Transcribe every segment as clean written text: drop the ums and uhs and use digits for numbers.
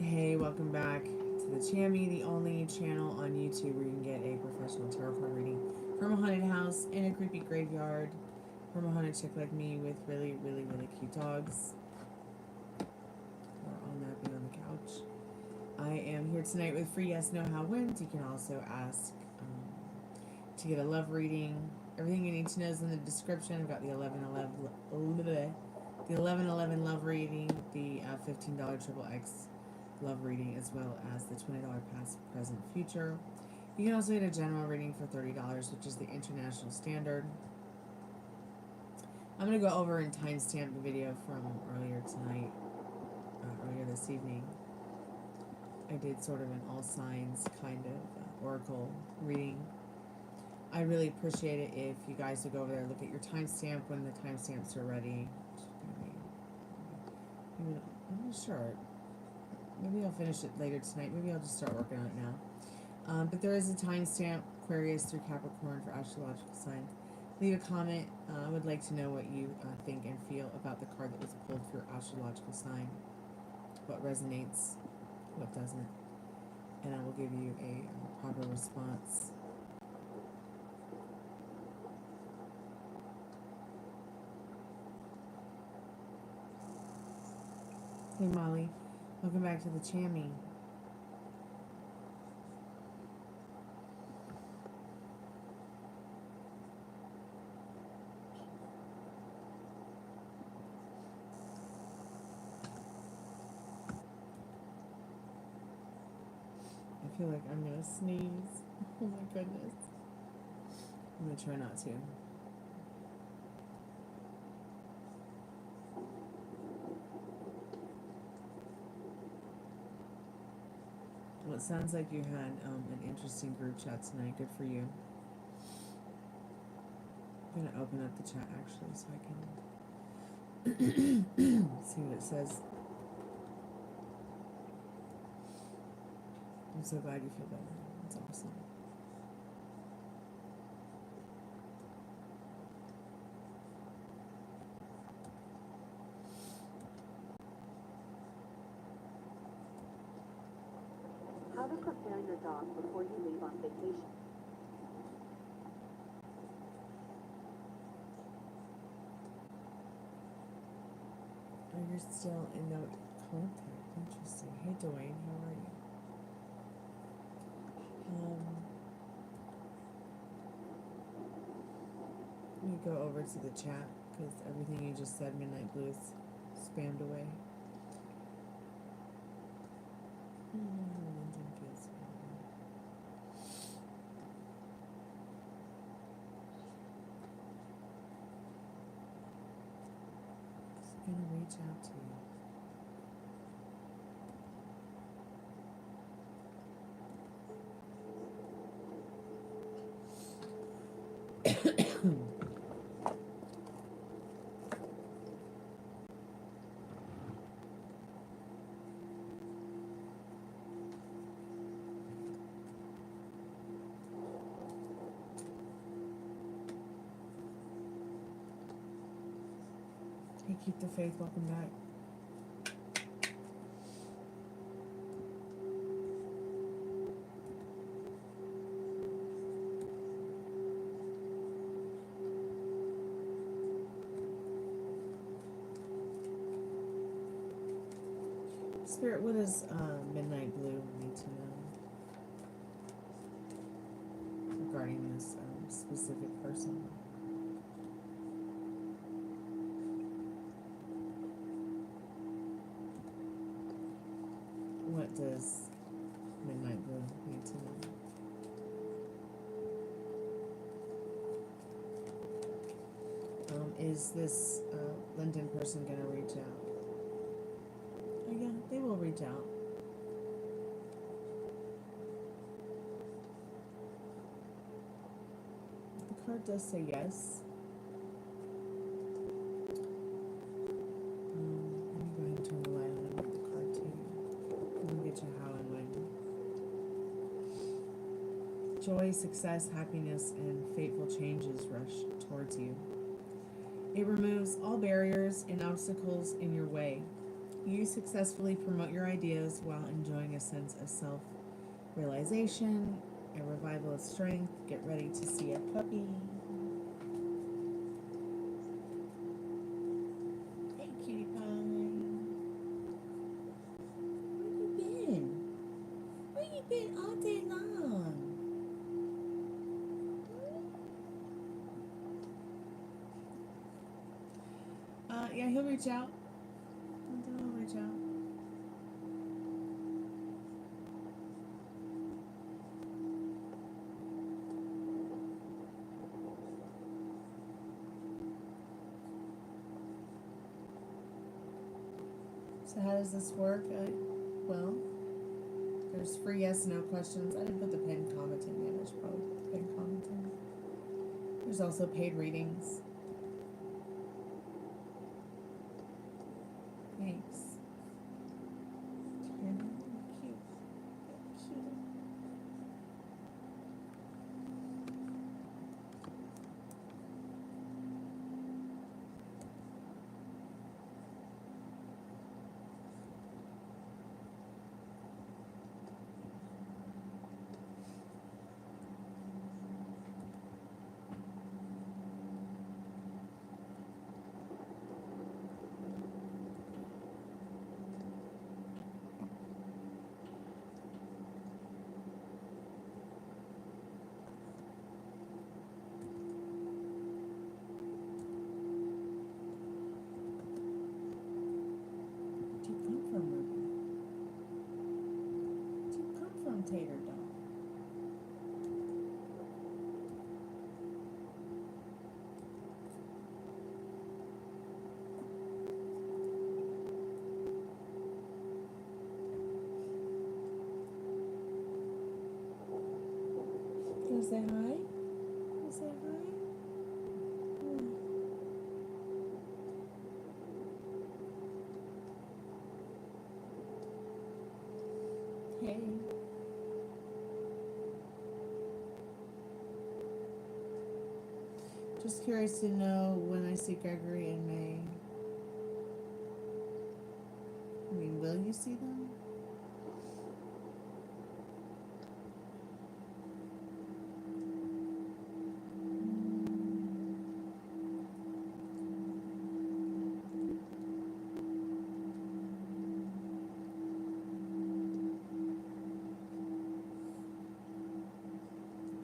Hey, welcome back to the Chammy, the only channel on YouTube where you can get a professional tarot card reading from a haunted house in a creepy graveyard from a haunted chick like me with really, really, really cute dogs. We're all napping on the couch. I am here tonight with free yes, no, how, wins. You can also ask to get a love reading. Everything you need to know is in the description. I've got the 1111 love reading, the $15 triple X love reading, as well as the $20 past, present, future. You can also get a general reading for $30, which is the international standard. I'm going to go over and timestamp the video from earlier tonight, earlier this evening. I did sort of an all signs kind of oracle reading. I really appreciate it if you guys would go over there and look at your timestamp when the timestamps are ready. I'm not sure. Maybe I'll finish it later tonight. Maybe I'll just start working on it now. But there is a timestamp, Aquarius through Capricorn, for astrological signs. Leave a comment. I would like to know what you think and feel about the card that was pulled for your astrological sign. What resonates, what doesn't. And I will give you a proper response. Hey Molly, welcome back to the Chammy. I feel like I'm gonna sneeze. Oh my goodness. I'm gonna try not to. Well, it sounds like you had an interesting group chat tonight. Good for you. I'm gonna open up the chat actually so I can see what it says. I'm so glad you feel better. That's awesome. How to prepare your dog before you leave on vacation. Oh, you're still in no contact. Interesting. Hey Dwayne, how are you? Let me go over to the chat because everything you just said, Midnight Blue, is spammed away. Just gonna reach out to you. Hey, keep the faith. Welcome back. Spirit, what does Midnight Blue need to know regarding this specific person? What does Midnight Blue need to know? Is this London person going to reach out? Oh, yeah, they will reach out. The card does say yes. Let me go ahead and turn the light on and read the card to you. And we'll get you how and when. Joy, success, happiness, and fateful changes rush towards you. It removes all barriers and obstacles in your way. You successfully promote your ideas while enjoying a sense of self-realization, a revival of strength. Get ready to see a puppy. Hey, cutie pie. Where you been? Where you been all day long? Yeah, he'll reach out. He'll reach out. So how does this work? Well, there's free yes and no questions. I didn't put the pinned comment in yet. I should probably put the pinned comment in. There's also paid readings. Thanks. You're cute. Cute. Where'd you come from, Ruby? Where'd you come from, Tater Dog? You wanna say hi? You wanna say hi? Yeah. Hey. Just curious to know when I see Gregory in May. I mean, will you see them?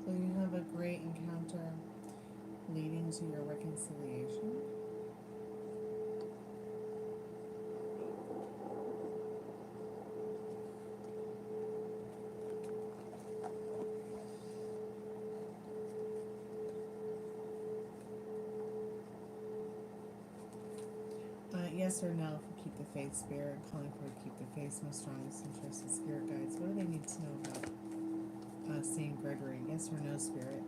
So you have a great encounter leading to your reconciliation. Yes or no for keep the faith, spirit. Calling for keep the faith, my strongest interest in spirit guides. What do they need to know about seeing Gregory? Yes or no, spirit?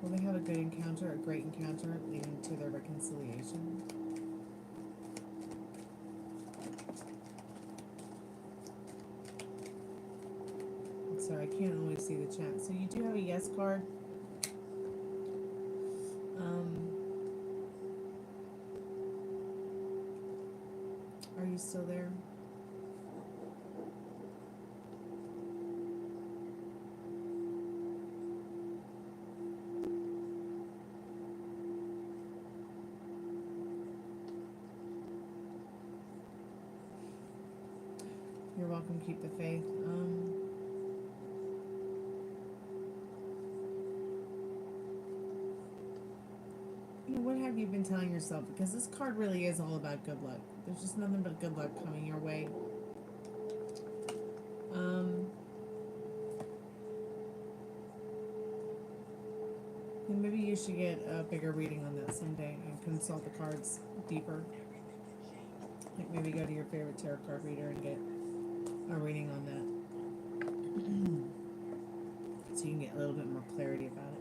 Will they have a good encounter, a great encounter leading to their reconciliation? I'm sorry, I can't always see the chat. So you do have a yes card. Are you still there? You're welcome. Keep the faith. You know, what have you been telling yourself? Because this card really is all about good luck. There's just nothing but good luck coming your way. And maybe you should get a bigger reading on that someday and consult the cards deeper. Like maybe go to your favorite tarot card reader and get a reading on that. So you can get a little bit more clarity about it.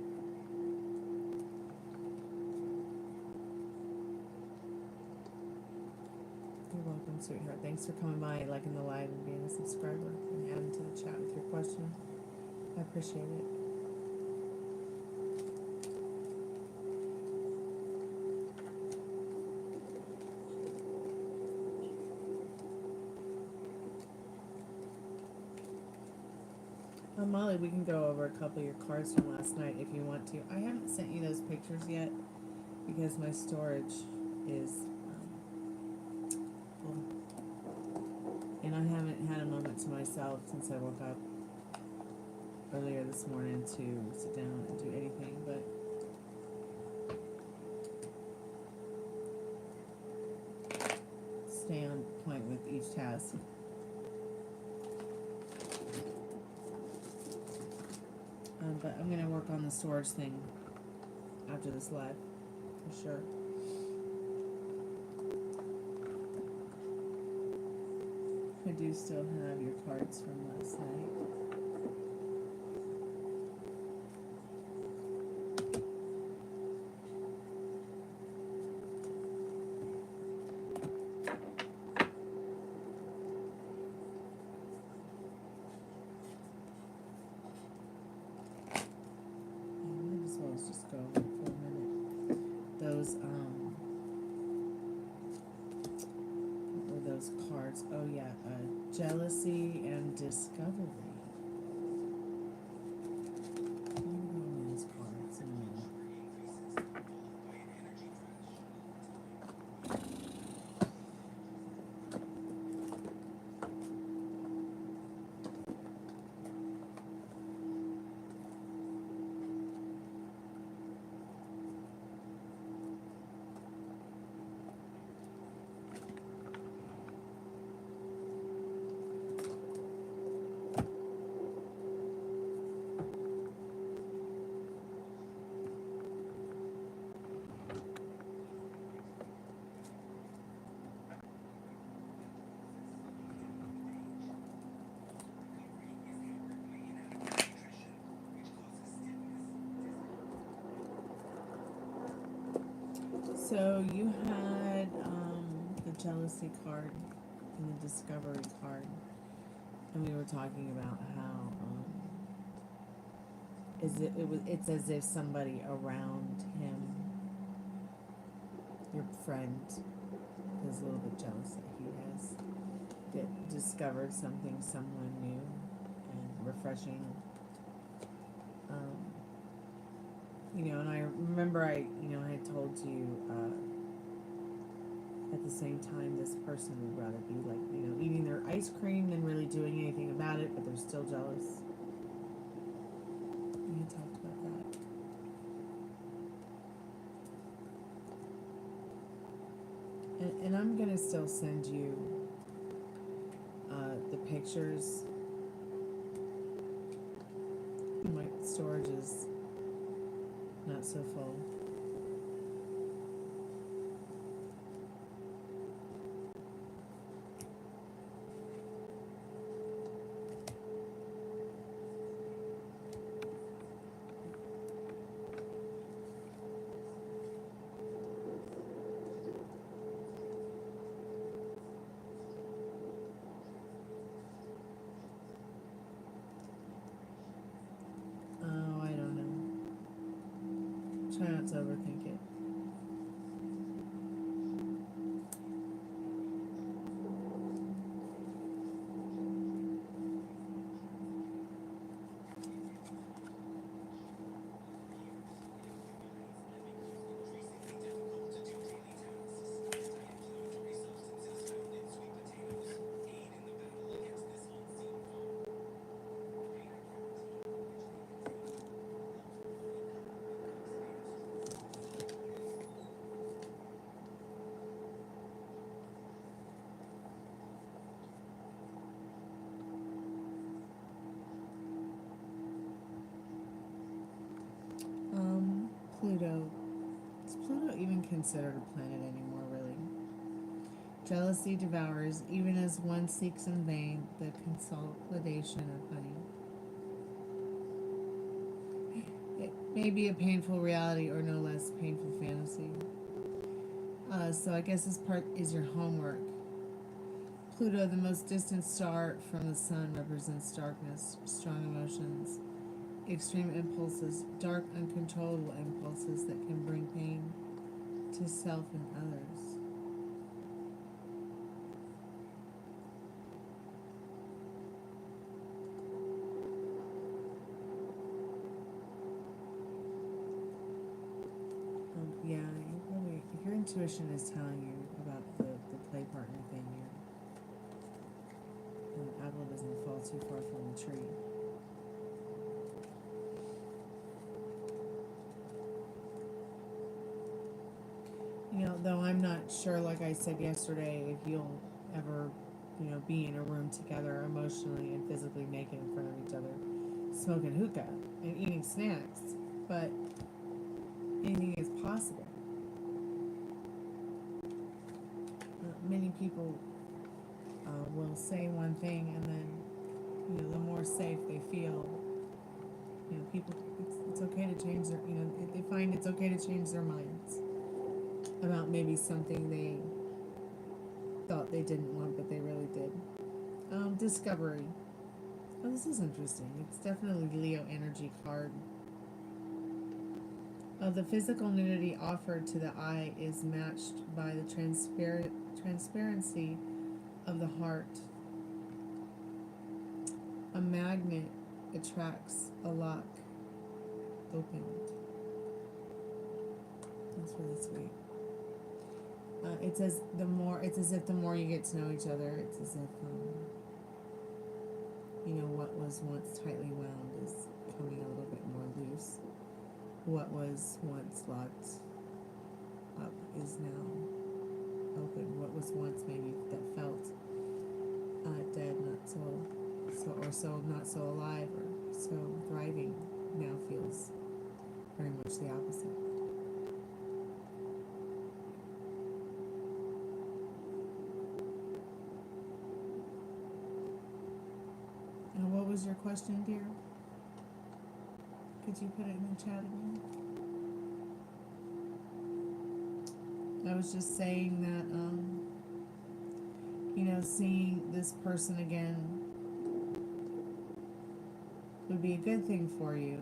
You're welcome, sweetheart. Thanks for coming by, liking the live, and being a subscriber, and adding to the chat with your question. I appreciate it. Molly, we can go over a couple of your cards from last night if you want to. I haven't sent you those pictures yet because my storage is full. And I haven't had a moment to myself since I woke up earlier this morning to sit down and do anything, but stay on point with each task. But I'm going to work on the storage thing after this live, for sure. I do still have your cards from last night. Just go for a minute. Those what were those cards? Oh yeah, jealousy and discovery. I'm gonna go over those cards in a minute. So you had the jealousy card and the discovery card, and we were talking about how it's as if somebody around him, your friend, is a little bit jealous that he has discovered someone new and refreshing. And I remember I had told you at the same time this person would rather be like, eating their ice cream than really doing anything about it, but they're still jealous. We had talked about that. And I'm going to still send you the pictures. My storage is not so full. Oh, I don't know. Try not to overthink it. Pluto. Is Pluto even considered a planet anymore, really? Jealousy devours, even as one seeks in vain the consolidation of honey. It may be a painful reality or no less painful fantasy. So I guess this part is your homework. Pluto, the most distant star from the sun, represents darkness, strong emotions, extreme impulses, dark, uncontrollable impulses that can bring pain to self and others. intuition is telling you about the play partner thing here. The apple doesn't fall too far from the tree. You know, though I'm not sure, like I said yesterday, if you'll ever, you know, be in a room together emotionally and physically naked in front of each other, smoking hookah and eating snacks, but anything is possible. Many people will say one thing, and then, you know, the more safe they feel, you know, people, it's okay to change their, you know, they find it's okay to change their minds about maybe something they thought they didn't want, but they really did. Discovery. Oh, this is interesting. It's definitely Leo energy card. The physical nudity offered to the eye is matched by the transparency of the heart. A magnet attracts a lock opened. That's really sweet. It says it's as if the more you get to know each other, it's as if, you know, what was once tightly wound is coming a little bit more loose. What was once locked up is now open. What was once maybe that felt dead, not so not so alive or so thriving, now feels very much the opposite. What was your question, dear? Could you put it in the chat again? I was just saying that, you know, seeing this person again would be a good thing for you.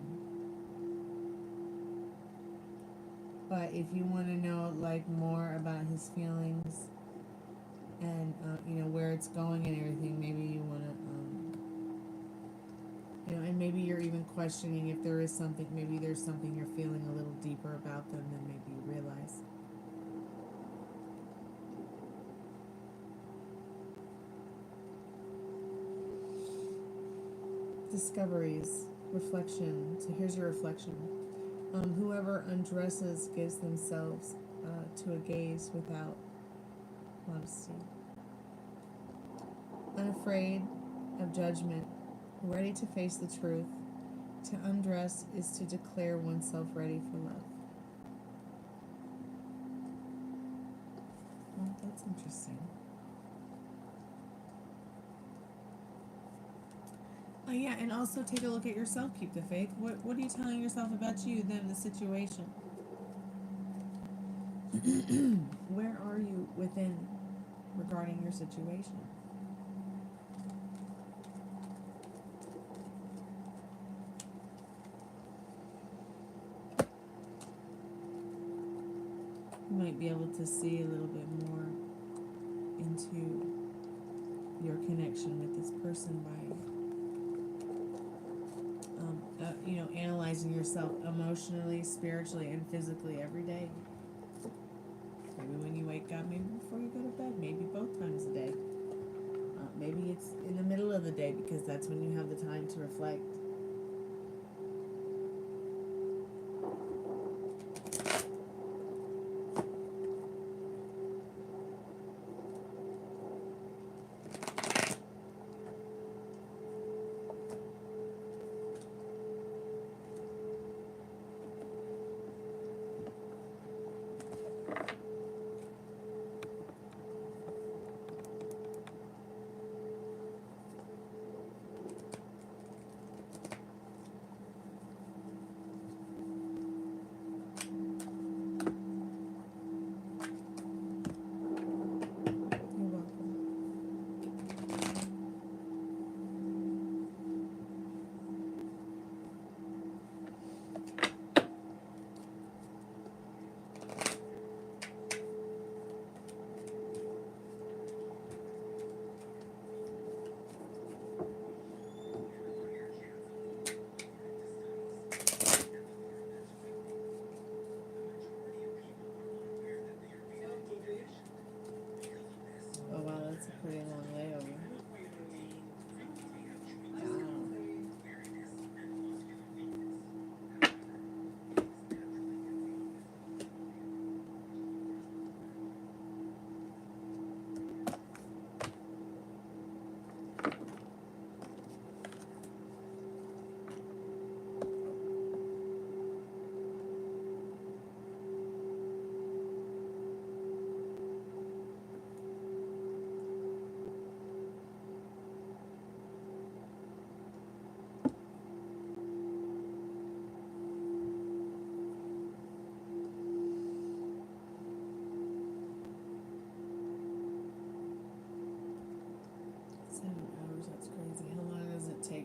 But if you want to know, like, more about his feelings and, you know, where it's going and everything, maybe you want to, you know, and maybe you're even questioning if there is something, maybe there's something you're feeling a little deeper about them than maybe you realize. Discoveries, reflection. So here's your reflection. Whoever undresses gives themselves to a gaze without modesty. Unafraid of judgment, ready to face the truth. To undress is to declare oneself ready for love. Well, that's interesting. Yeah, and also take a look at yourself, keep the faith. What are you telling yourself about you, then the situation? Where are you within regarding your situation? You might be able to see a little bit more into your connection with this person by you know, analyzing yourself emotionally, spiritually, and physically every day. Maybe when you wake up, maybe before you go to bed, maybe both times a day. Maybe it's in the middle of the day because that's when you have the time to reflect.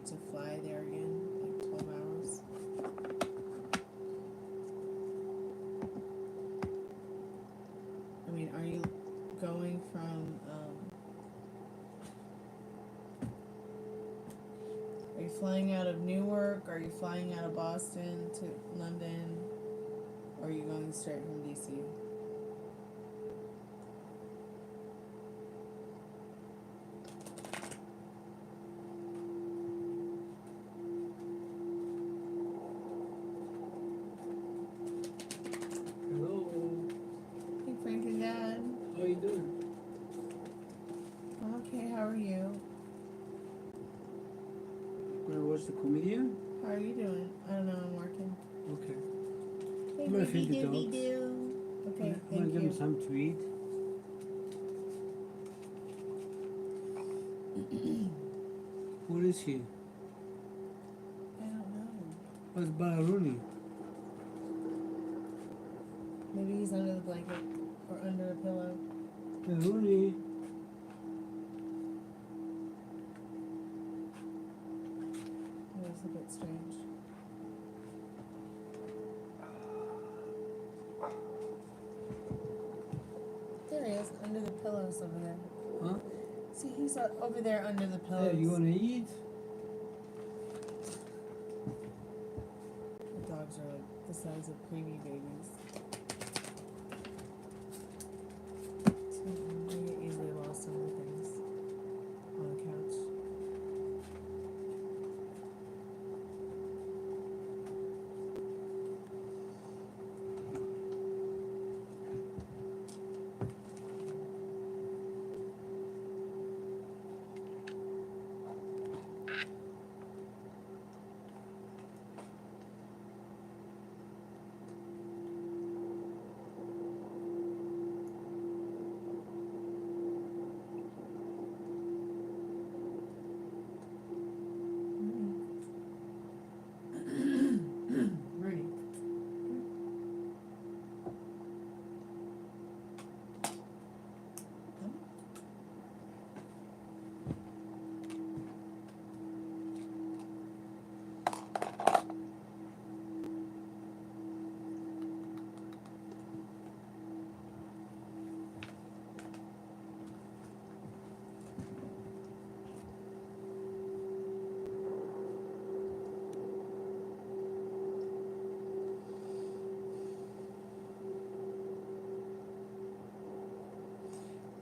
flight to fly there again, like 12 hours. I mean, are you going from, are you flying out of Newark? Are you flying out of Boston to London? Or are you going straight from DC? Hello. Hey, Frank and Dad. How you doing? Okay, how are you? Gonna watch the comedian? How are you doing? I don't know, I'm working. Okay. Hey, I'm gonna baby feed the dooby dogs. doo. Okay, I'm gonna thank give them you. some to eat. What is he? I don't know. What's Balaruni? Maybe he's under the blanket or under a pillow. Balaruni. It was a bit strange. There he is, under the pillows over there. Huh? See, he's over there under the pillows. Hey, you wanna eat? The dogs are like the size of preemie babies. So they get easily lost in the things on the couch. Ready.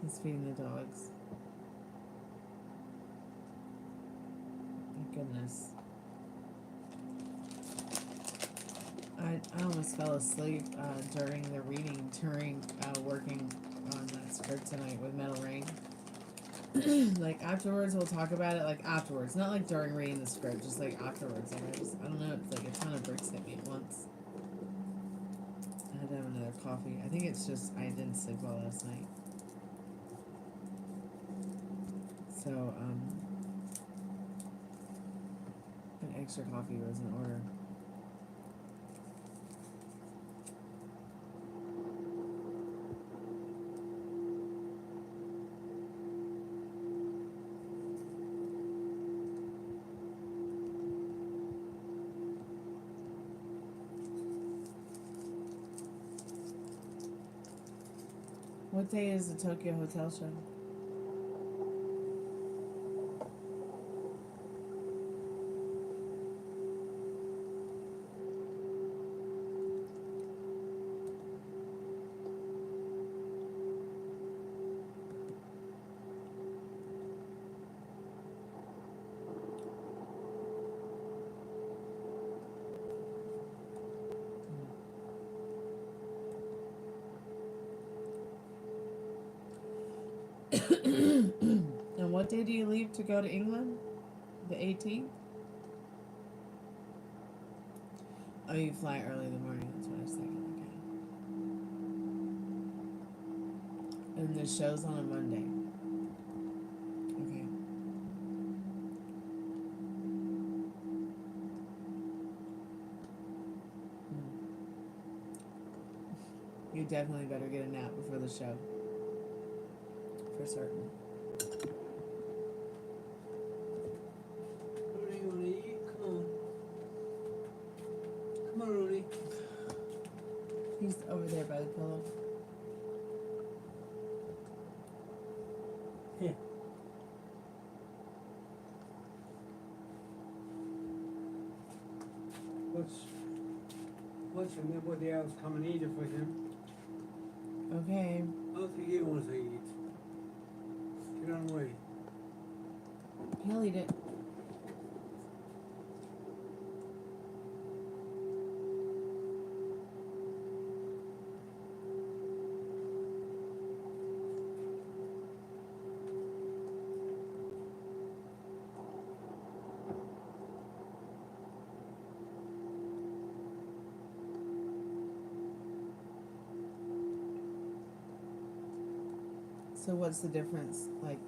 He's feeding the dogs. Thank goodness. I almost fell asleep during the reading, during working on that script tonight with Metal Rain. Like afterwards, we'll talk about it. Like afterwards, not like during reading the script, just like afterwards. Like I don't know. It's like a ton of bricks hit me at once. I had to have another coffee. I think it's just I didn't sleep well last night. So, an extra coffee was in order. What day is the Tokyo Hotel show? And what day do you leave to go to England? The 18th? Oh, you fly early in the morning. That's what I was thinking. Okay. And the show's on a Monday. Okay. You definitely better get a nap before the show. For certain. What are you He's over there by the pillow. Here. What's anybody else come and eat it with him? Okay. I don't think he wants to eat. Get on the way. He'll eat it. So what's the difference? Like,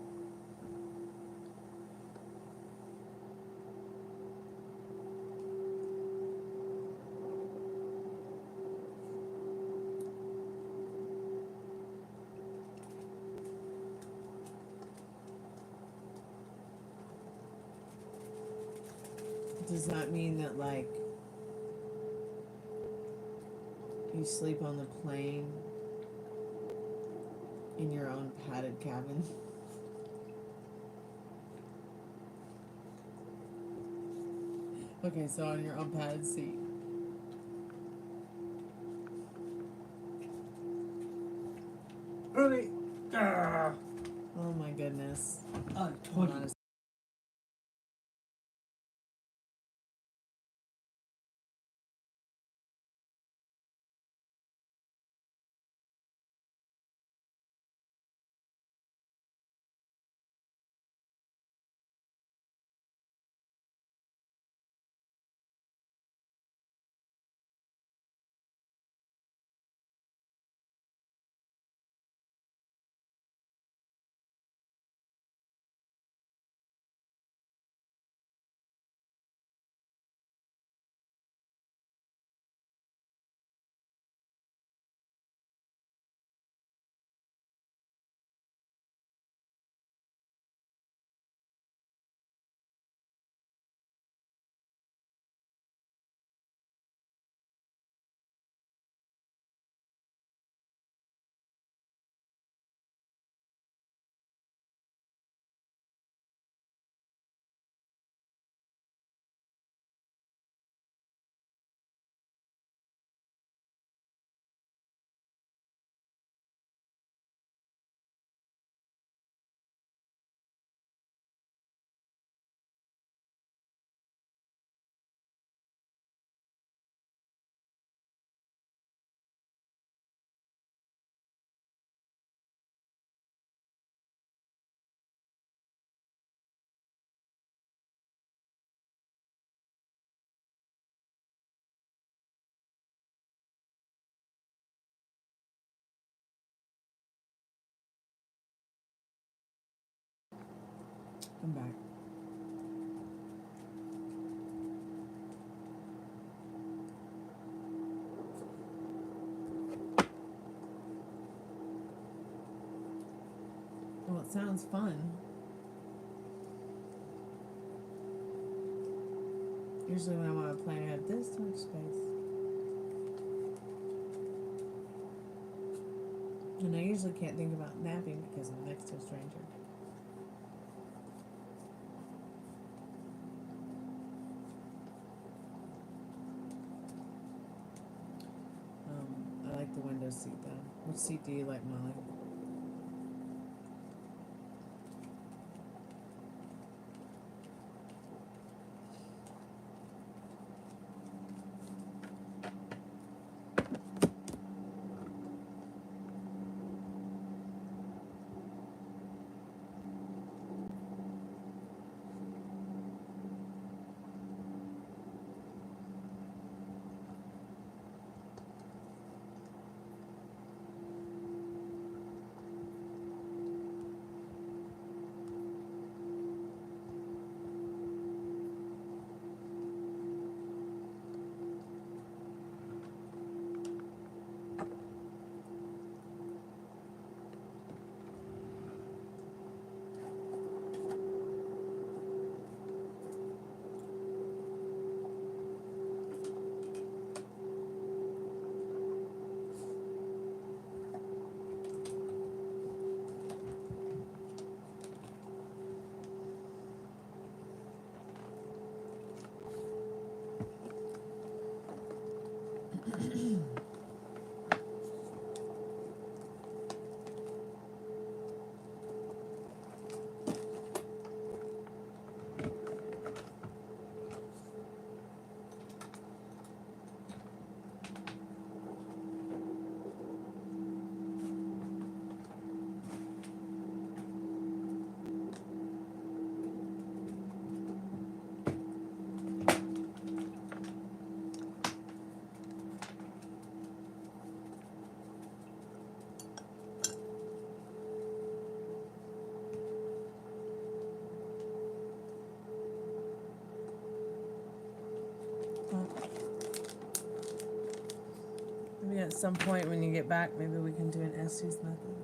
does that mean that, like, you sleep on the plane in your own padded cabin? Okay, so on your own padded seat. Early. Ah. Oh my goodness. I Hold told on you. a I'm back. Well, it sounds fun. Usually when I'm on a plane, I have this much space. And I usually can't think about napping because I'm next to a stranger. I like the window seat though. Which seat do you like, Molly? at some point when you get back, maybe we can do an Estes method.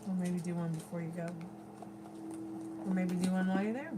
Or maybe do one before you go. Or maybe do one while you're there.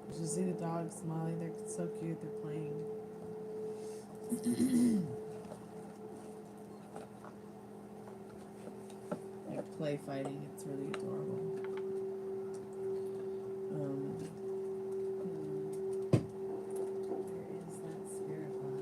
You should see the dogs, Molly. They're so cute. They're playing. Like play fighting. It's really adorable. Where is that spirit box?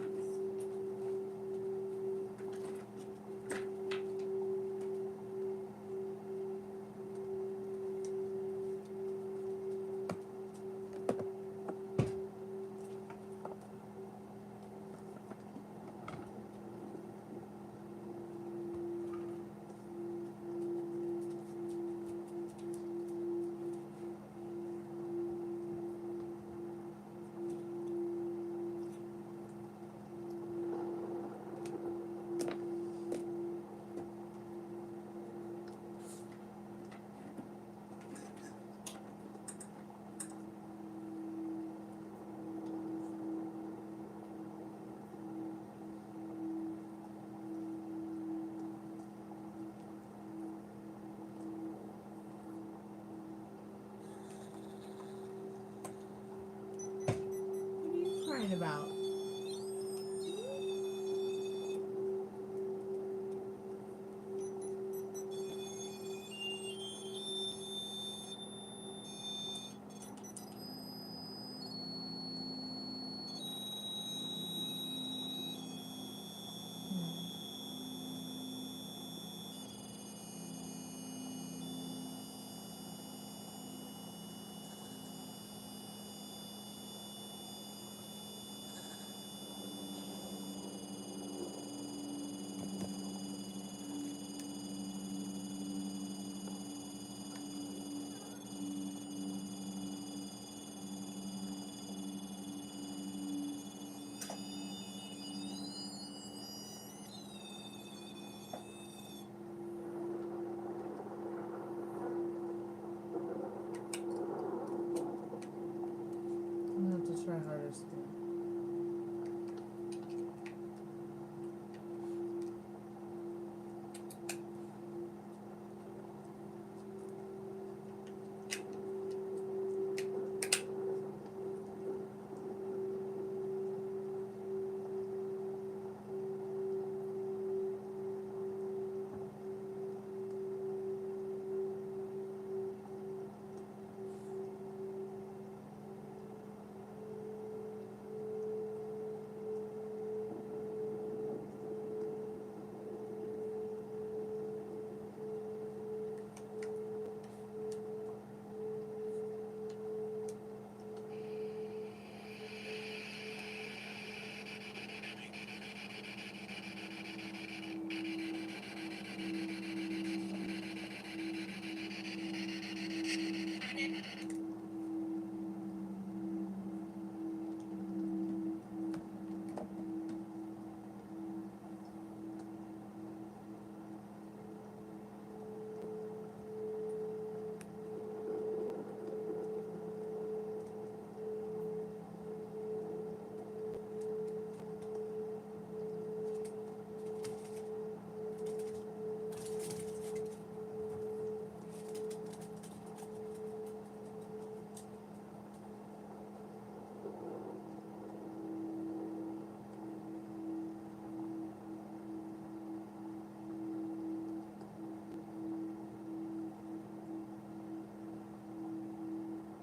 What are you crying about? I'm gonna have to try harder still.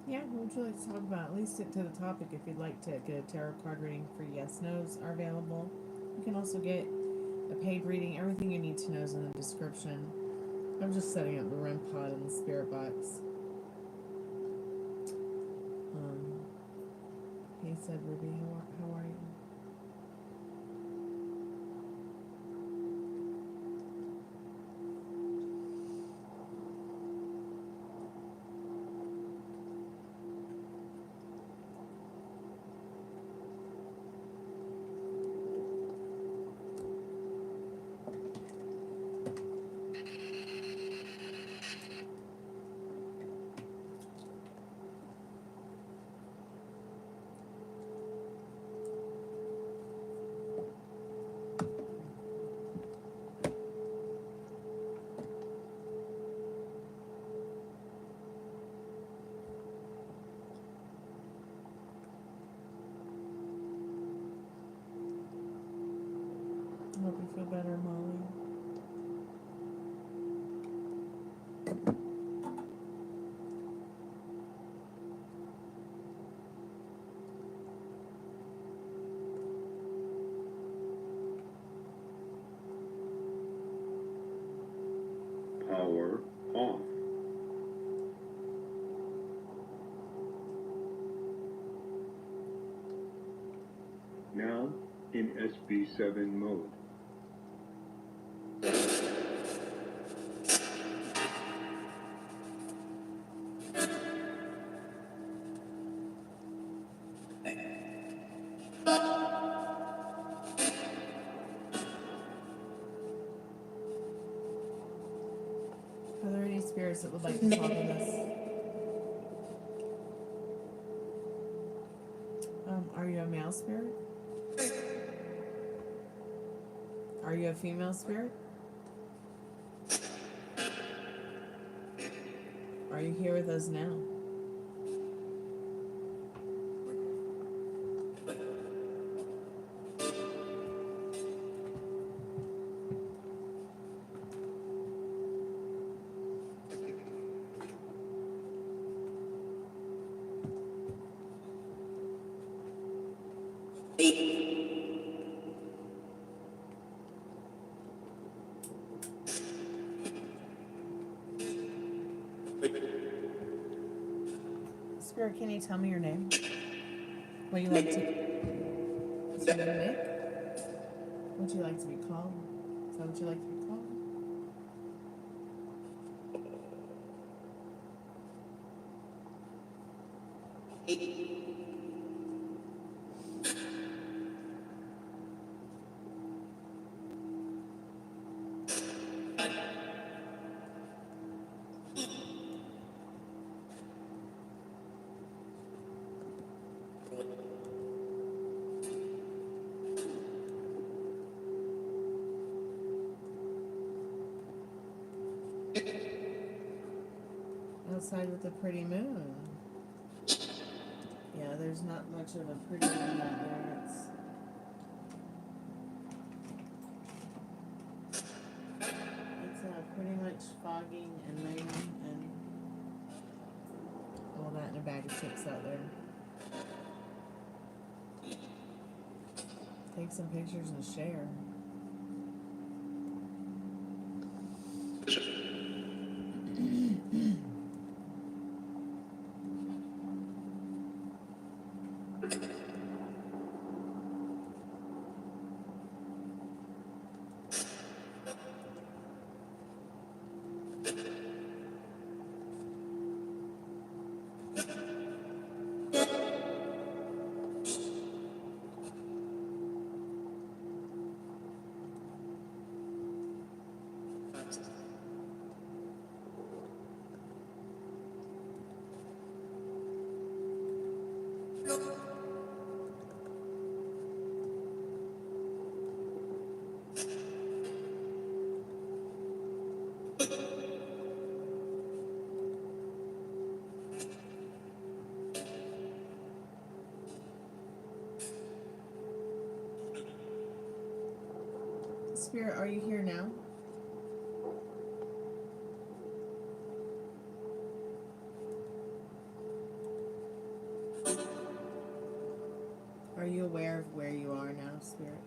Yeah, what would you like to talk about? At least stick to the topic. If you'd like to get a tarot card reading for yes, no's are available. You can also get a paid reading. Everything you need to know is in the description. I'm just setting up the REM pod and the spirit box. He said, Ruby, how are you? I hope you feel better, Molly. Power off. Now in SB7 mode. Are there any spirits that would like to talk with us? Are you a male spirit? Are you a female spirit? Are you here with us now? Spirit, can you tell me your name? What you like to? Is your name Nick? Would you like to be called? Is that what you like to be called? Outside with the pretty moon. Yeah, there's not much of a pretty moon out there. It's pretty much foggy and rainy and all that in a bag of chips out there. Take some pictures and share. Spirit, are you here now? Are you aware of where you are now, Spirit?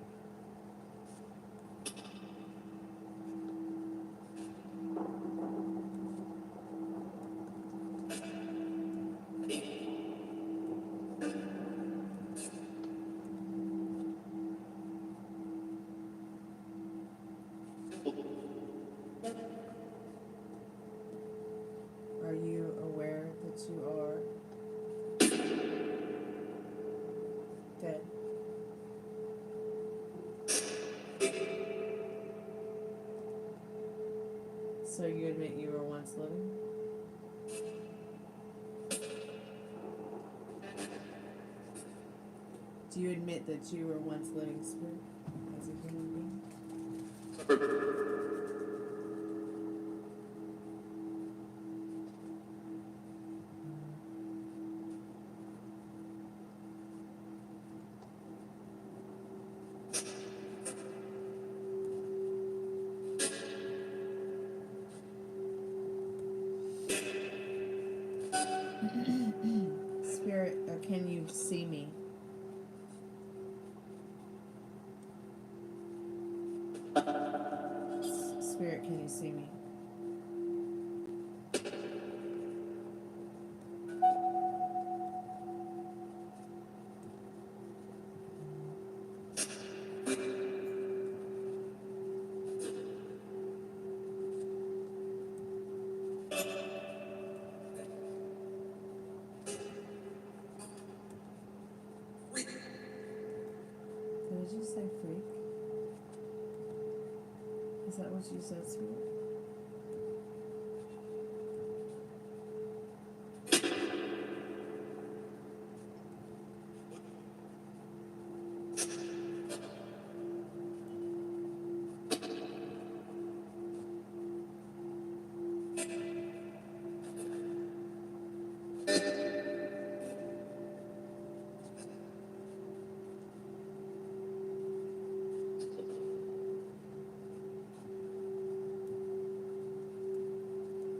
Are you aware that you are dead? So you admit you were once living? Do you admit that you were once living, Spirit, as a human being? Spirit, can you see me? Spirit, can you see me? Did you say freak? Is that what you said, Spirit?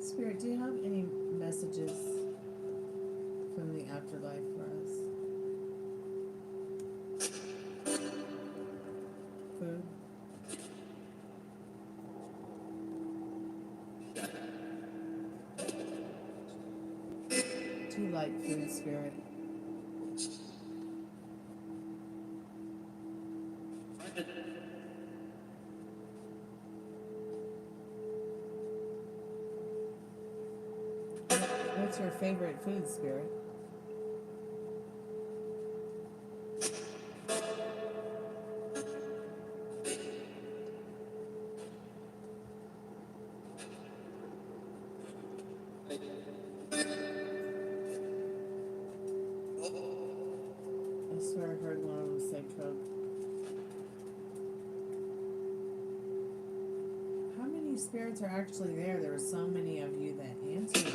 Spirit, do you have any messages from the afterlife for us? Food? Do you like food, Spirit? What's your favorite food, Spirit? I swear I heard one of them say Coke. How many spirits are actually there? There were so many of you that answered.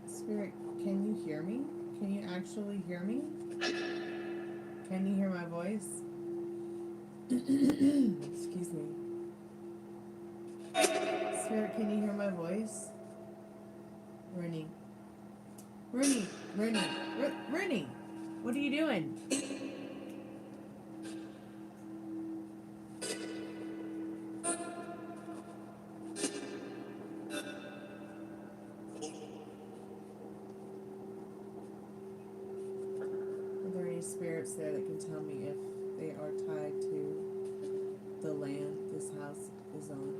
Spirit, can you hear me? Can you actually hear me? Can you hear my voice? Excuse me. Spirit, can you hear my voice? Rennie. Rennie. Rennie. Rennie. What are you doing? Are there any spirits there that can tell me if they are tied to the land this house is on?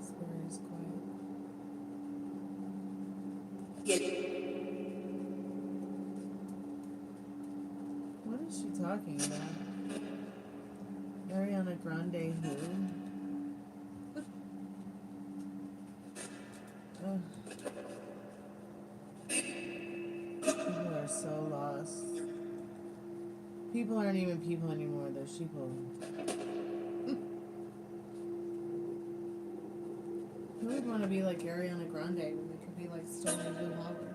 Spirit is quiet. What is she talking about? Ariana Grande who? Ugh. People are so lost. People aren't even people anymore, they're sheeple. Who would want to be like Ariana Grande when they could be like StormieBleu Holler?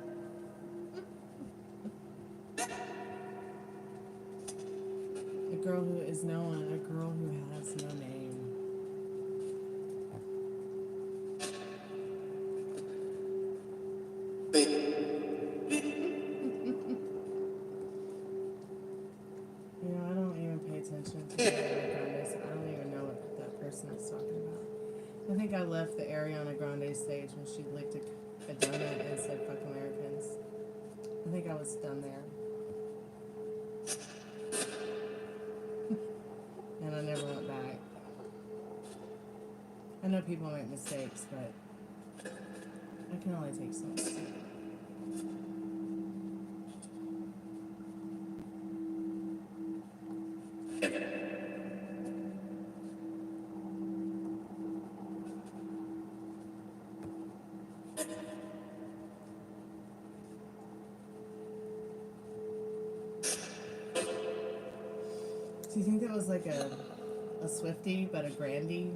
A girl who is no one, a girl who has no name. You know, I don't even pay attention to Ariana Grande, so I don't even know what that person is talking about. I think I left the Ariana Grande stage when she licked a donut and said "fuck Americans." I think I was done there. And I never went back. I know people make mistakes, but I can only take so much time. Do you think that was like a Swiftie, but a Grandie?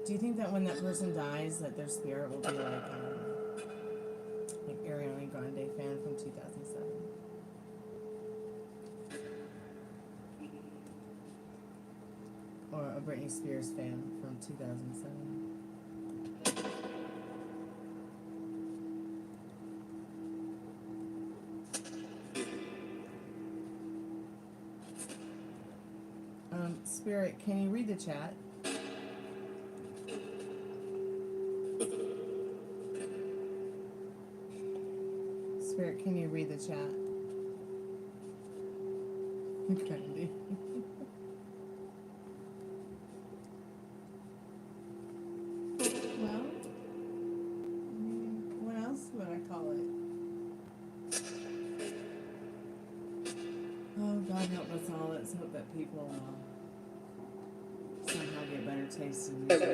Do you think that when that person dies, that their spirit will be like Ariana Grande fan from 2007? Or a Britney Spears fan from 2007? Spirit, can you read the chat? Spirit, can you read the chat? Candy. Well, what else would I call it? Oh, God help us all. Let's hope that people somehow get better taste in music.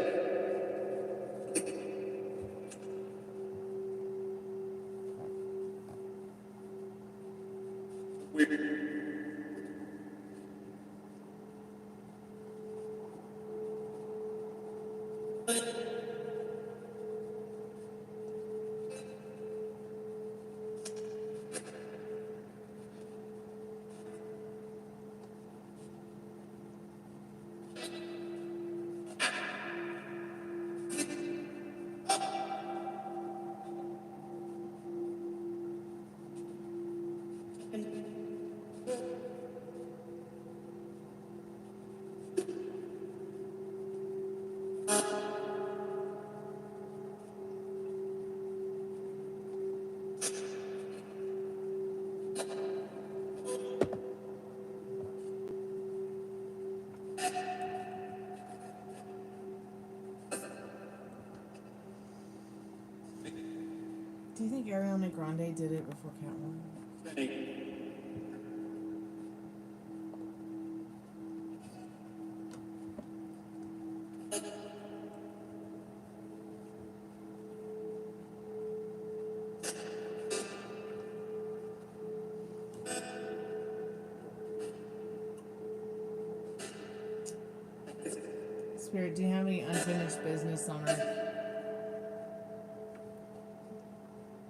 Do you think Ariana Grande did it before Catwoman? Spirit, do you have any unfinished business on Earth?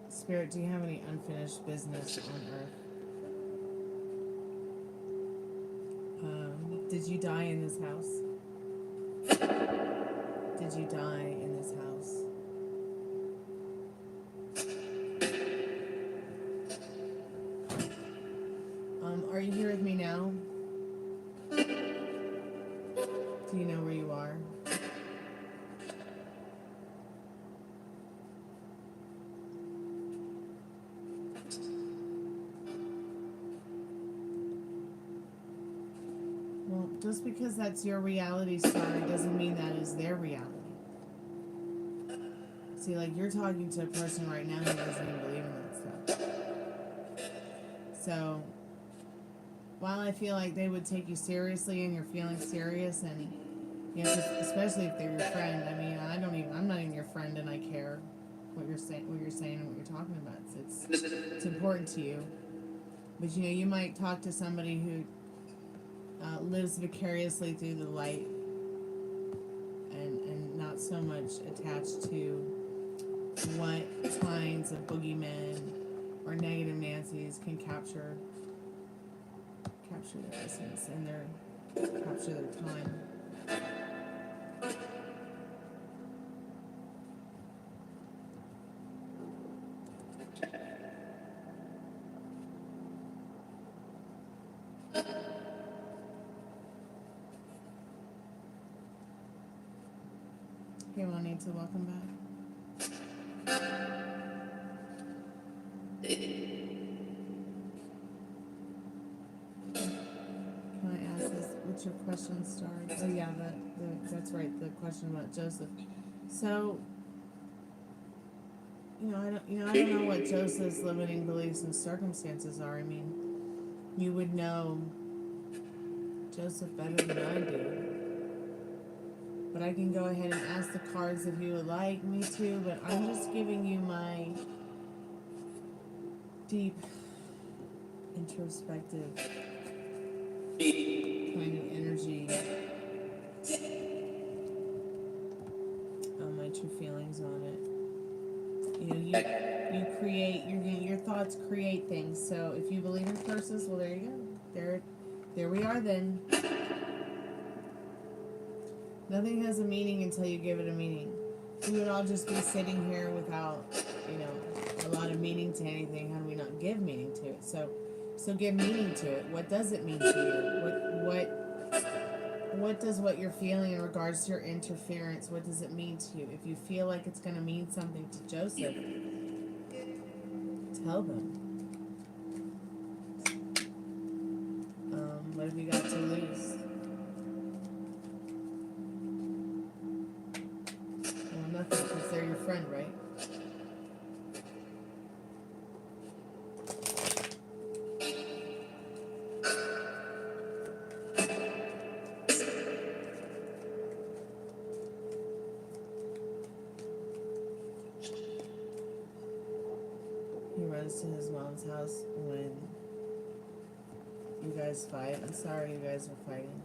Spirit, do you have any unfinished business on Earth? Did you die in this house? Did you die in this house? Are you here with me now? Do you know where you are? Well, just because that's your reality, Star, doesn't mean that is their reality. See, like, you're talking to a person right now who doesn't even believe in that stuff. So, while I feel like they would take you seriously and you're feeling serious, and you know, especially if they're your friend. I mean, I'm not even your friend, and I care what you're saying, and what you're talking about. It's important to you. But you know, you might talk to somebody who lives vicariously through the light, and not so much attached to what kinds of boogeymen or negative Nancy's can capture their essence and capture their time. Hey, Juanita, welcome back. Can I ask this? What's your question, Star? Oh yeah, that's right. The question about Joseph. So, I don't know what Joseph's limiting beliefs and circumstances are. I mean, you would know Joseph better than I do. But I can go ahead and ask the cards if you would like me to, but I'm just giving you my deep, introspective kind of energy, my true feelings on it. You know, you create, your thoughts create things. So if you believe in curses, well, there you go. There we are then. Nothing has a meaning until you give it a meaning. We would all just be sitting here without, a lot of meaning to anything had we not give meaning to it. So give meaning to it. What does it mean to you? What does what you're feeling in regards to your interference, what does it mean to you? If you feel like it's going to mean something to Joseph, tell them. What have you got to lose? Well, nothing, because they're your friend, right? He runs to his mom's house when you guys fight. I'm sorry you guys are fighting.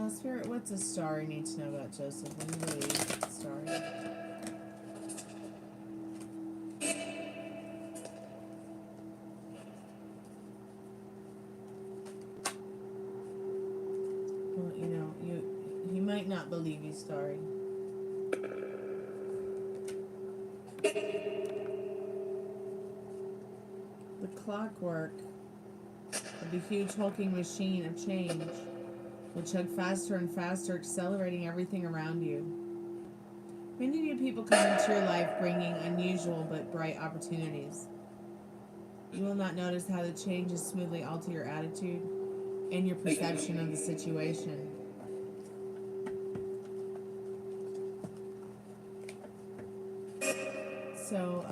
Spirit, what's a star you need to know about Joseph? When you leave, Star. Well, he might not believe you, Starry. The clockwork of the huge hulking machine of change will chug faster and faster, accelerating everything around you. Many new people come into your life bringing unusual but bright opportunities. You will not notice how the changes smoothly alter your attitude and your perception of the situation. So,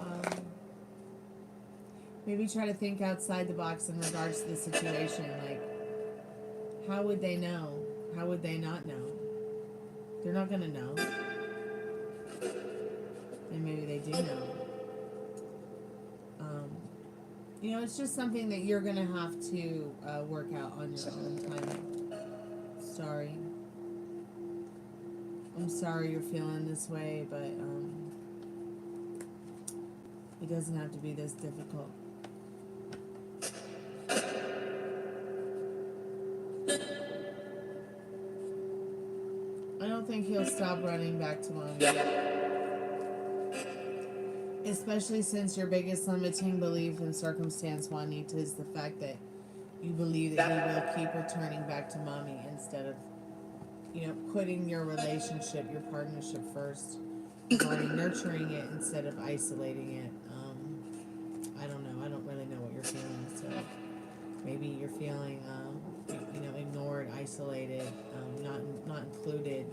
maybe try to think outside the box in regards to the situation. Like, how would they know? How would they not know? They're not going to know. And maybe they do know. It's just something that you're going to have to work out on your own time. Sorry. I'm sorry you're feeling this way, but it doesn't have to be this difficult. I don't think he'll stop running back to Mommy. Especially since your biggest limiting belief and circumstance, Juanita, is the fact that you believe that he will keep returning back to Mommy instead of, putting your relationship, your partnership first. Regarding nurturing it instead of isolating it. I don't know. I don't really know what you're feeling. So maybe you're feeling, ignored, isolated, not included.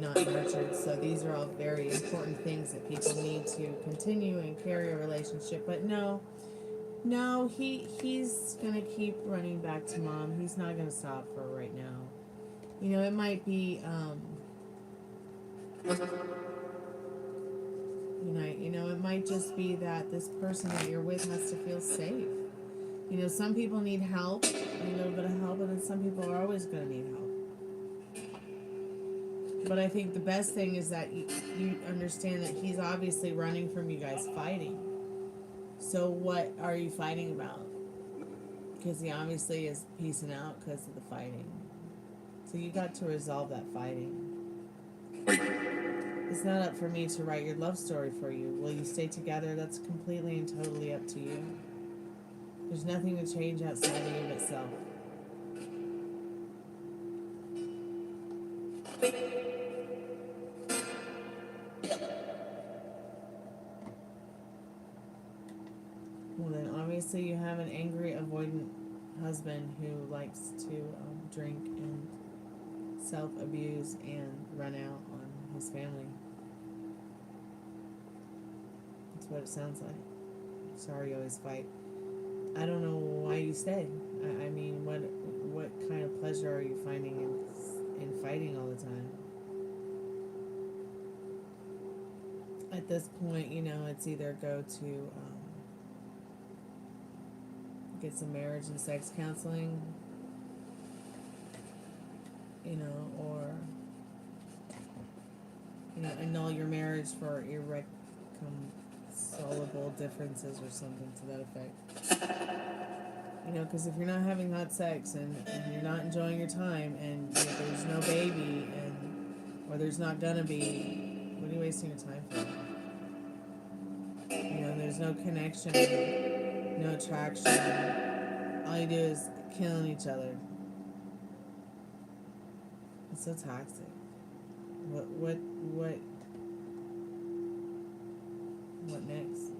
not nurtured. So these are all very important things that people need to continue and carry a relationship. But no, he's gonna keep running back to mom. He's not gonna stop for right now. You know, it might be it might just be that this person that you're with has to feel safe. You know, some people need help, a little bit of help, and then some people are always going to need help. But I think the best thing is that you understand that he's obviously running from you guys fighting. So what are you fighting about? Because he obviously is peacing out because of the fighting. So you got to resolve that fighting. It's not up for me to write your love story for you. Will you stay together? That's completely and totally up to you. There's nothing to change outside of you but self. Well, then obviously you have an angry, avoidant husband who likes to drink and self-abuse and run out on his family. That's what it sounds like. Sorry you always fight. I don't know why you stay. I mean, what kind of pleasure are you finding in fighting all the time? At this point, you know, it's either go to get some marriage and sex counseling, you know, or, you know, annul your marriage for irreconcilable differences or something to that effect. You know, because if you're not having hot sex and you're not enjoying your time and you know, there's no baby or there's not gonna be, what are you wasting your time for? You know, there's no connection, no attraction. All you do is killing each other. It's so toxic. What next?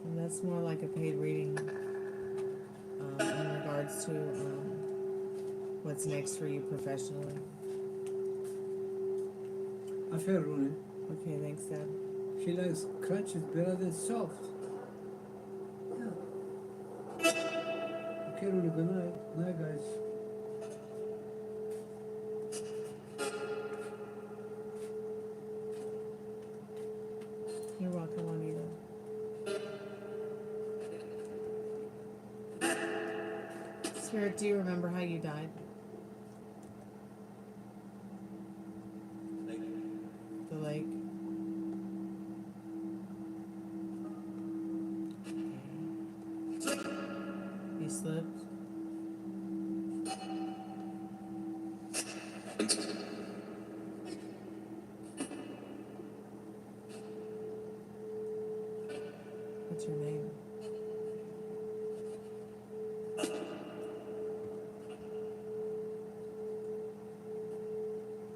And that's more like a paid reading in regards to what's next for you professionally. I feel Rooney. Okay, thanks, Dad. She likes crunches better than soft. Yeah. Okay, Rooney, good night. Night, guys. You're welcome, Juanita. Spirit, do you remember how you died? The lake. Okay. You slipped? What's your name?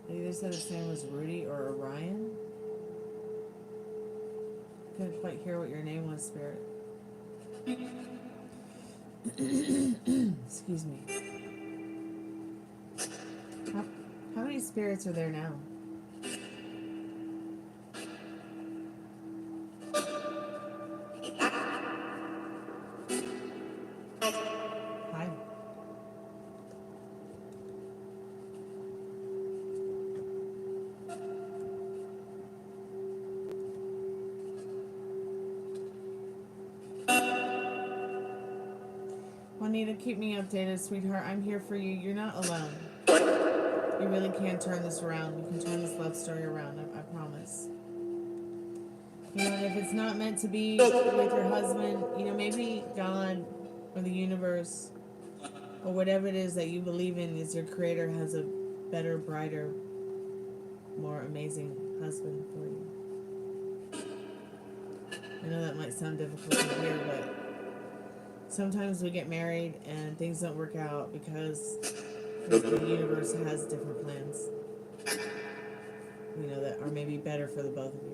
You either said his name was Rudy or Orion. Couldn't quite hear what your name was, Spirit. Excuse me. How many spirits are there now? Hi. Juanita, keep me updated, sweetheart. I'm here for you. You're not alone. You really can turn this around. You can turn this love story around. I promise. You know, and if it's not meant to be with your husband, you know, maybe God or the universe or whatever it is that you believe in is your creator has a better, brighter, more amazing husband for you. I know that might sound difficult to hear, but sometimes we get married and things don't work out because the universe has different plans. you know, that are maybe better for the both of you.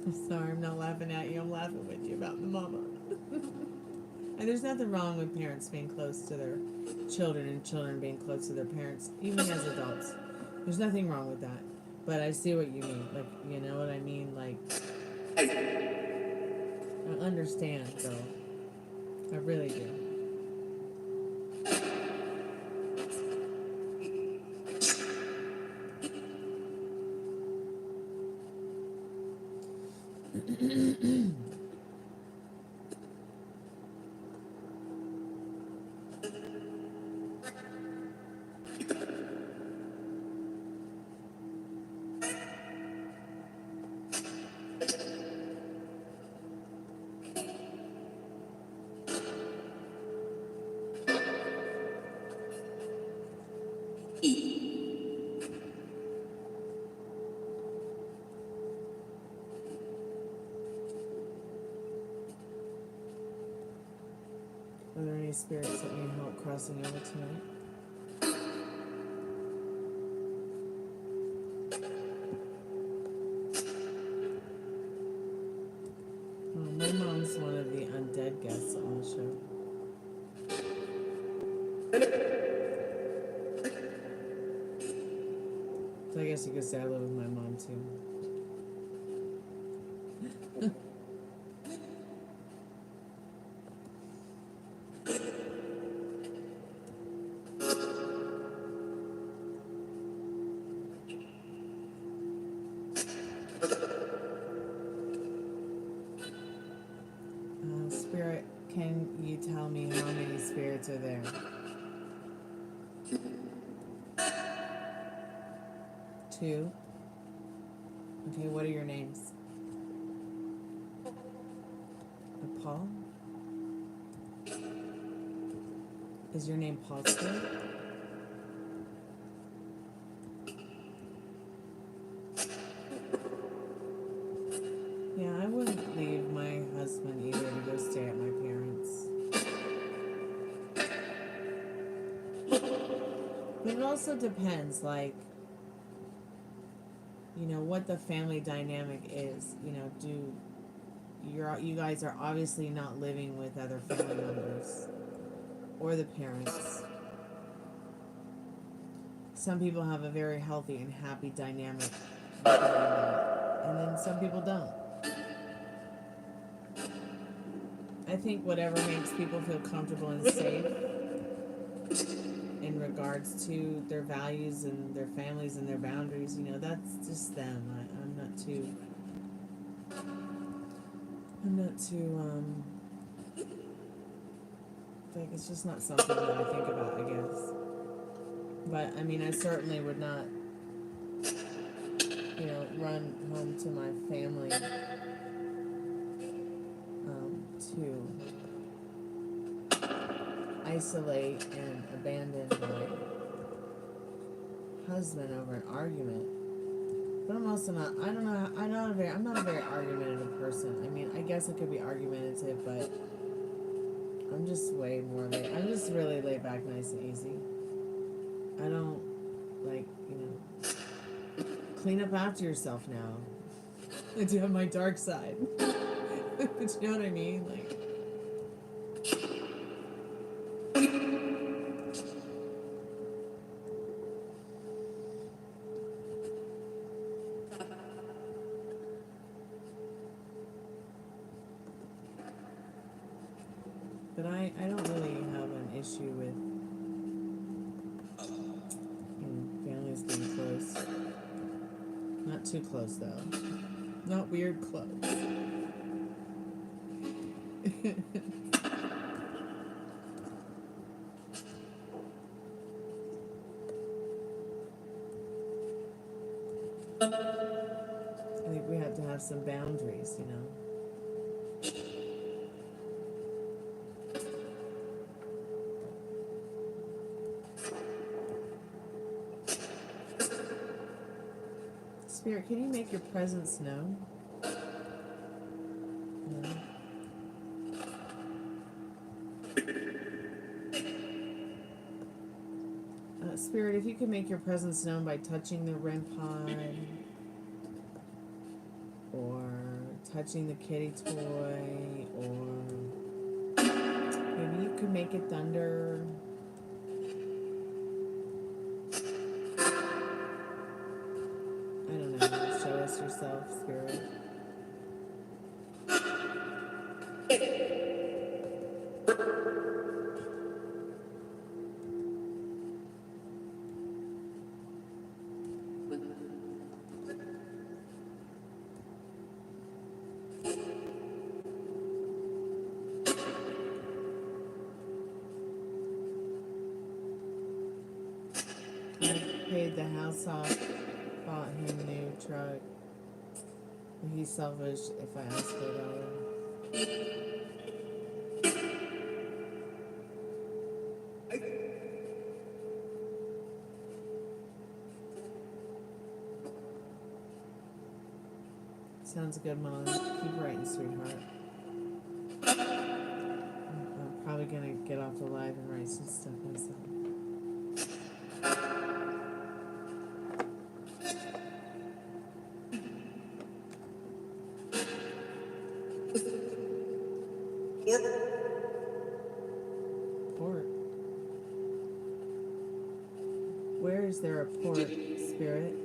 I'm sorry, I'm not laughing at you. I'm laughing with you about the mama. And there's nothing wrong with parents being close to their children and children being close to their parents, even as adults. There's nothing wrong with that. But I see what you mean. Like, you know what I mean? Like, I understand, though. I really do. Are there any spirits that need help crossing over tonight? Oh, my mom's one of the undead guests on the show. So I guess you could say I live with my mom too. Spirit, can you tell me how many spirits are there? 2. Okay, what are your names? Paul? Is your name Paul Spirit? Yeah, I wouldn't leave my husband either to go stay at my parents. But it also depends, like, you know, what the family dynamic is. You know, you guys are obviously not living with other family members or the parents. Some people have a very healthy and happy dynamic, and then some people don't. I think whatever makes people feel comfortable and safe in regards to their values and their families and their boundaries, you know, that's just them. I'm not too, like, it's just not something that I think about, I guess. But, I mean, I certainly would not, you know, run home to my family, to isolate and abandon my husband over an argument. But I'm also not, I don't know, I'm not a very argumentative person. I mean, I guess I could be argumentative, but I'm just way more I'm just really laid back, nice and easy. I don't, like, you know, clean up after yourself now. I do have my dark side. But you know what I mean? Like, but I don't really have an issue with, you know, families being close. Not too close, though. Not weird close. I think we have to have some boundaries, you know. Spirit, can you make your presence known? No. You can make your presence known by touching the REM pod or touching the kitty toy, or maybe you could make it thunder. I don't know. Show us yourself, spirit. I paid the house off, bought him a new truck. He's selfish if I ask for $1. Sounds good, Molly. Keep writing, sweetheart. I'm probably gonna get off the live and write some stuff myself. Port. Where is there a port, spirit?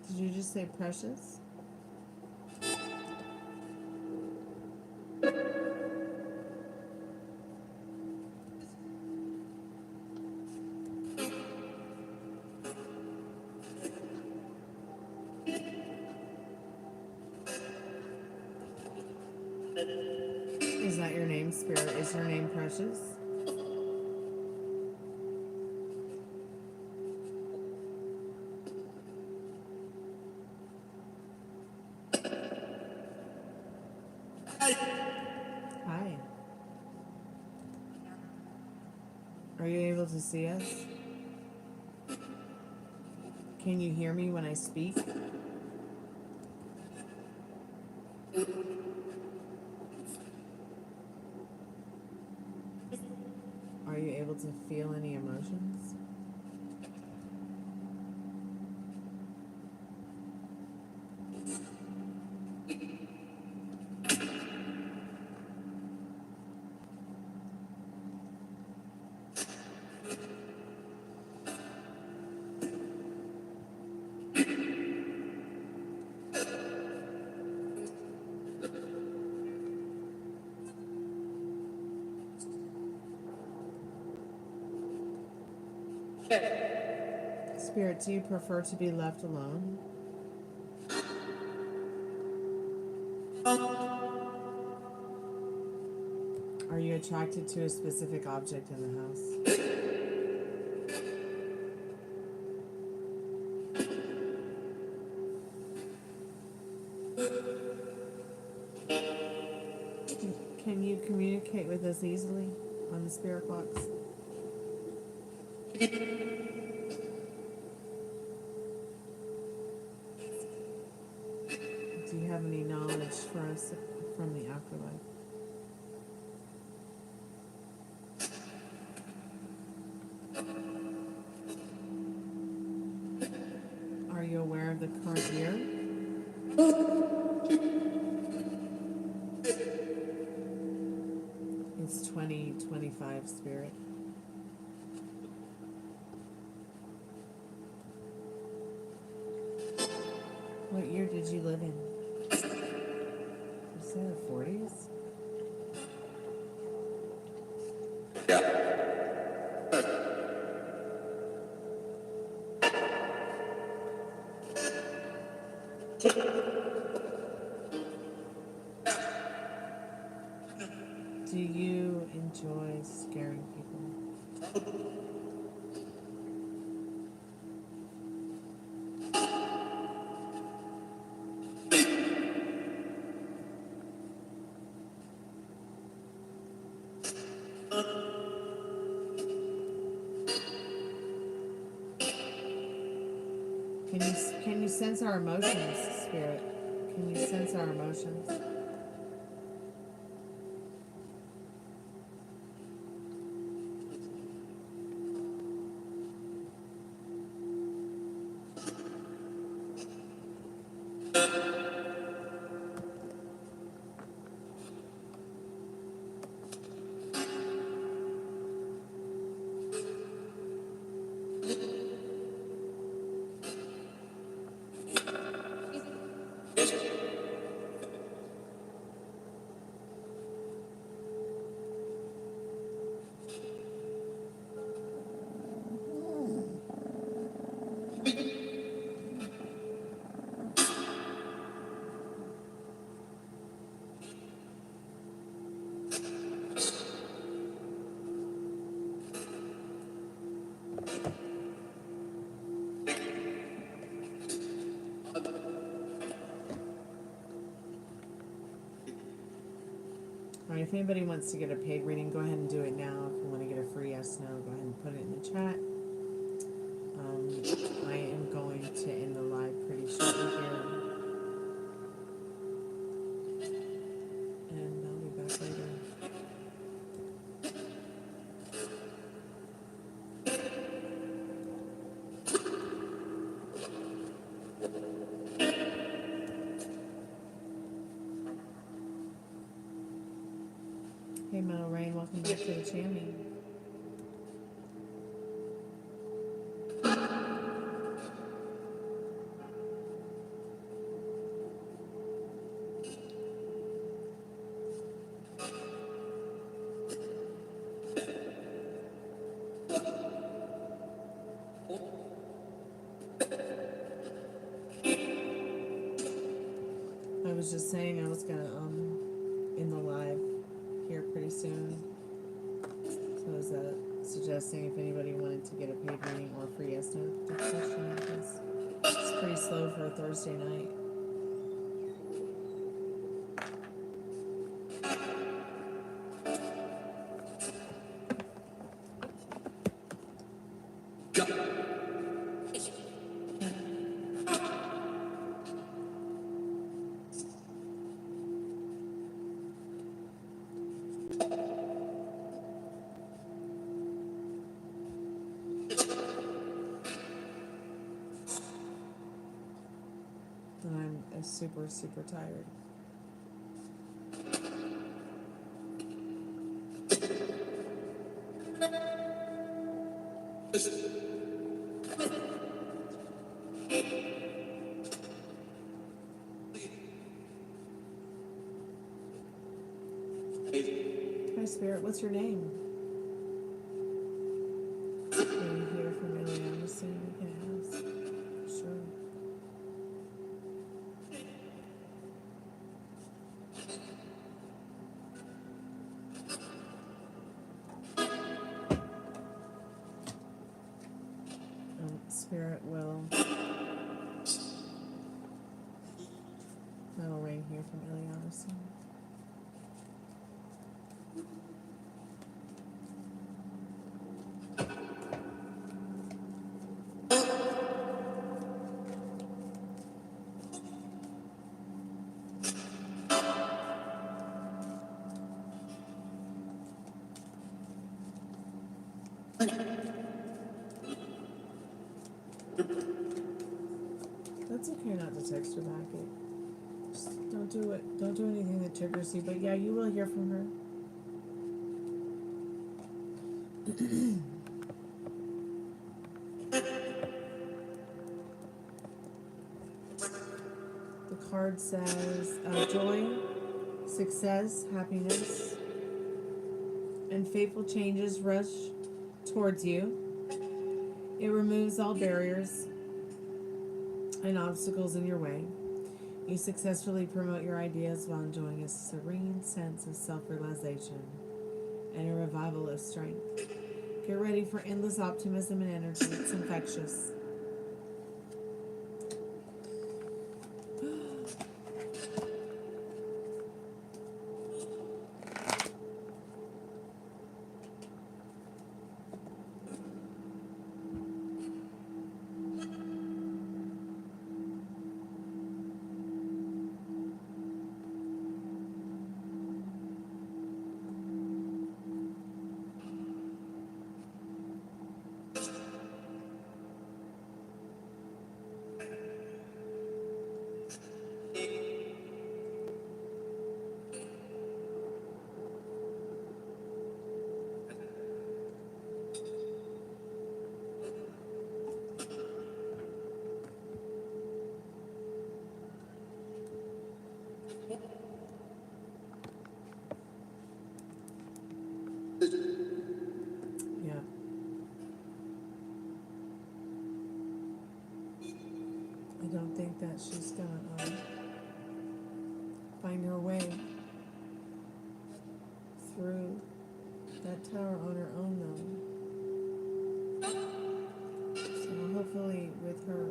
Did you just say precious? Is that your name, spirit? Is your name Precious? Hi. Are you able to see us? Can you hear me when I speak? Are you able to feel any emotions? Spirit, do you prefer to be left alone? Are you attracted to a specific object in the house? Can you communicate with us easily on the spirit box? Do you have any knowledge for us from the afterlife? Are you aware of the current year? It's 2025, Spirit. What year did you live in? Did you say the 40s? Do you enjoy scaring people? Can you sense our emotions, Spirit? Can you sense our emotions? Alright, if anybody wants to get a paid reading, go ahead and do it now. If you want to get a free yes, no, go ahead and put it in the chat. I am going to end the live pretty shortly here. And I'll be back later. Hey, Metal Rain, welcome back to the channel. I was just saying I was gonna end the live here pretty soon. So I was suggesting if anybody wanted to get a paid reading or free yes no discussion, because it's pretty slow for a Thursday night. And I'm super, super tired. Hi, Spirit, what's your name? Are you here from Ileana soon? We can ask. Sure. Spirit will. That'll rain here from Ileana soon. That's okay not to text her back. Just don't do it. Don't do anything that triggers you. But yeah, you will hear from her. The card says joy, success, happiness, and fateful changes rush towards you. It removes all barriers and obstacles in your way. You successfully promote your ideas while enjoying a serene sense of self-realization and a revival of strength. Get ready for endless optimism and energy. It's infectious. Yeah. I don't think that she's gonna find her way through that tower on her own, though. So hopefully, with her,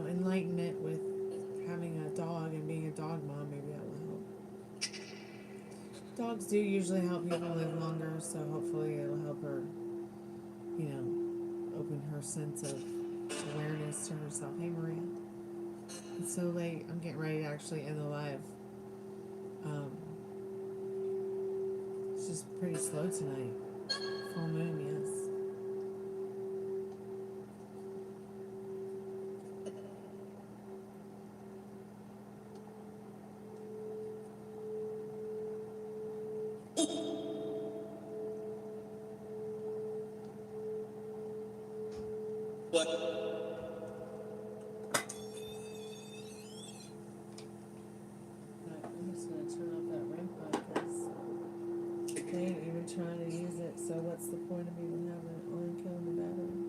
enlightenment with having a dog and being a dog mom, maybe that will help. Dogs do usually help people live longer, so hopefully it'll help her, open her sense of awareness to herself. Hey, Maria. It's so late. I'm getting ready to actually end the live. It's just pretty slow tonight. Full moon, yes. I'm just gonna turn off that REM pod because they ain't even trying to use it. So what's the point of even having it on killing the battery?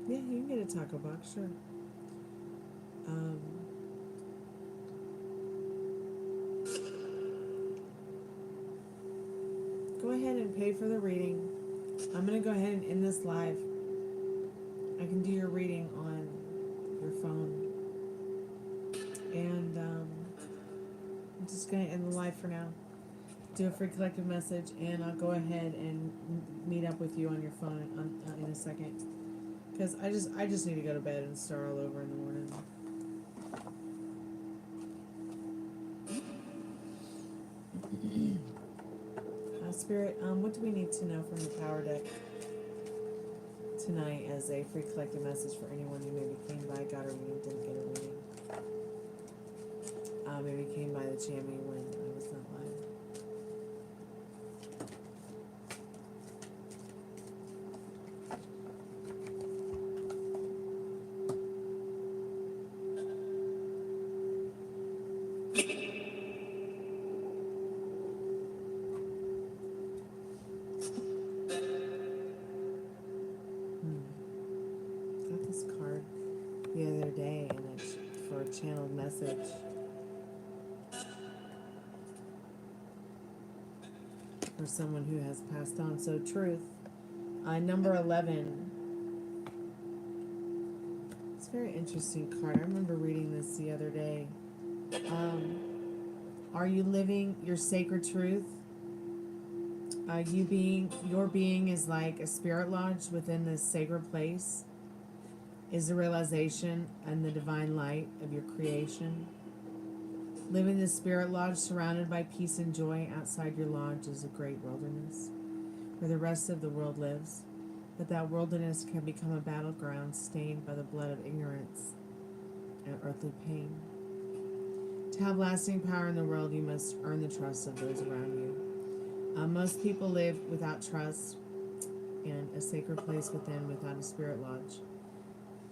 Yeah, you can get a taco box, sure. Go ahead and pay for the reading. I'm gonna go ahead and end this live. I can do your reading on your phone. And I'm just going to end the live for now. Do a free collective message, and I'll go ahead and meet up with you on your phone in a second. Because I just need to go to bed and start all over in the morning. Spirit, what do we need to know from the power deck tonight as a free collective message for anyone who maybe came by, got a reading, didn't get a reading? Maybe came by the Chammy when I was not live. Got this card the other day, and it's for a channeled message. For someone who has passed on. So truth. Number 11. It's a very interesting card. I remember reading this the other day. Are you living your sacred truth? Your being is like a spirit lodge within this sacred place. Is the realization and the divine light of your creation. Live in the spirit lodge surrounded by peace and joy. Outside your lodge is a great wilderness where the rest of the world lives. But that wilderness can become a battleground stained by the blood of ignorance and earthly pain. To have lasting power in the world, you must earn the trust of those around you. Most people live without trust and a sacred place within without a spirit lodge.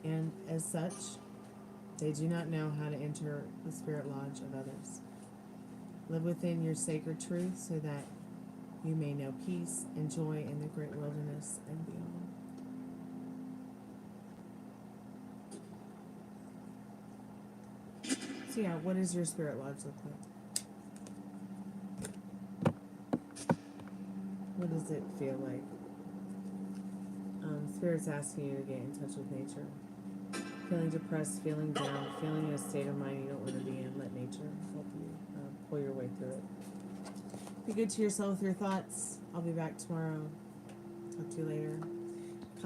And as such, they do not know how to enter the spirit lodge of others. Live within your sacred truth so that you may know peace and joy in the great wilderness and beyond. So yeah, what does your spirit lodge look like? What does it feel like? Spirit's asking you to get in touch with nature. Feeling depressed, feeling down, feeling in a state of mind you don't want to be in, let nature help you pull your way through it. Be good to yourself with your thoughts. I'll be back tomorrow. Talk to you later.